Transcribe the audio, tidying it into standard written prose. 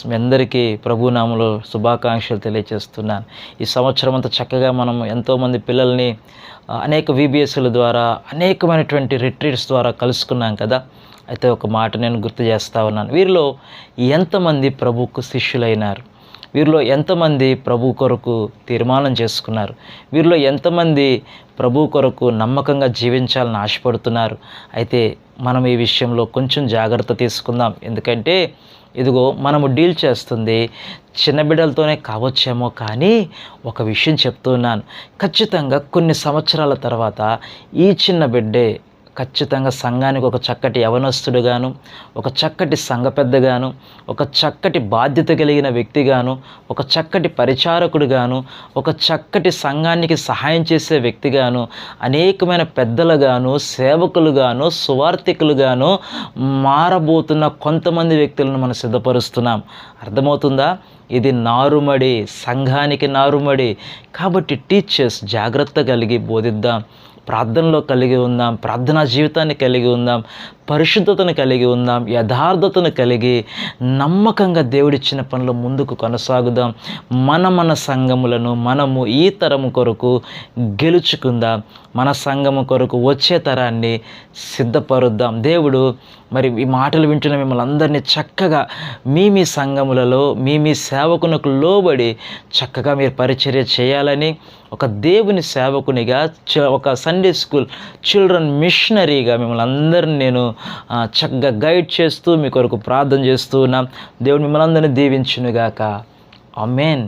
మీ అందరికీ ప్రభునామములో శుభాకాంక్షలు తెలియజేస్తున్నాను. ఈ సంవత్సరం అంతా చక్కగా మనం ఎంతోమంది పిల్లల్ని అనేక VBSల ద్వారా అనేకమైనటువంటి రిట్రీట్స్ ద్వారా కలుసుకున్నాం కదా. అయితే ఒక మాట నేను గుర్తు చేస్తూ ఉన్నాను. వీరిలో ఎంతమంది ప్రభువుకు శిష్యులైనారు? వీరిలో ఎంతమంది ప్రభు కొరకు తీర్మానం చేసుకున్నారు? వీరిలో ఎంతమంది ప్రభు కొరకు నమ్మకంగా జీవించాలని ఆశపడుతున్నారు? అయితే మనం ఈ విషయంలో కొంచెం జాగ్రత్త తీసుకుందాం. ఎందుకంటే ఇదిగో మనము డీల్ చేస్తుంది చిన్న బిడ్డలతోనే కావచ్చేమో, కానీ ఒక విషయం చెప్తున్నాను. ఖచ్చితంగా కొన్ని సంవత్సరాల తర్వాత ఈ చిన్న బిడ్డే ఖచ్చితంగా సంఘానికి ఒక చక్కటి యవనస్తుడుగాను, ఒక చక్కటి సంఘ పెద్దగాను, ఒక చక్కటి బాధ్యత కలిగిన వ్యక్తిగాను, ఒక చక్కటి పరిచారకుడుగాను, ఒక చక్కటి సంఘానికి సహాయం చేసే వ్యక్తిగాను, అనేకమైన పెద్దలుగాను, సేవకులుగాను, సువార్థికులుగాను మారబోతున్న కొంతమంది వ్యక్తులను మనం సిద్ధపరుస్తున్నాం. అర్థమవుతుందా? ఇది నారుమడి, సంఘానికి నారుమడి. కాబట్టి టీచర్స్ జాగ్రత్త కలిగి బోధిద్దాం, ప్రార్థనలో కలిగి ఉందాం, ప్రార్థనా జీవితాన్ని కలిగి ఉందాం, పరిశుద్ధతను కలిగి ఉందాం, యథార్థతను కలిగి నమ్మకంగా దేవుడిచ్చిన పనులు ముందుకు కొనసాగుదాం. మన సంఘములను మనము ఈ తరము కొరకు గెలుచుకుందాం. మన సంఘము కొరకు వచ్చే తరాన్ని సిద్ధపరుద్దాం. దేవుడు మరి ఈ మాటలు వింటున్న మిమ్మల్ని అందరినీ చక్కగా మీ సంఘములలో మీ సేవకునకు లోబడి చక్కగా మీరు పరిచర్య చేయాలని, ఒక దేవుని సేవకునిగా, ఒక సండే స్కూల్ చిల్డ్రన్ మిషనరీగా మిమ్మల్ని అందరినీ నేను చక్కగా గైడ్ చేస్తూ మీ కొరకు ప్రార్థన చేస్తూ ఉన్నాం. దేవుడు మిమ్మల్ని అందరినీ దీవించునుగాక. ఆమేన్.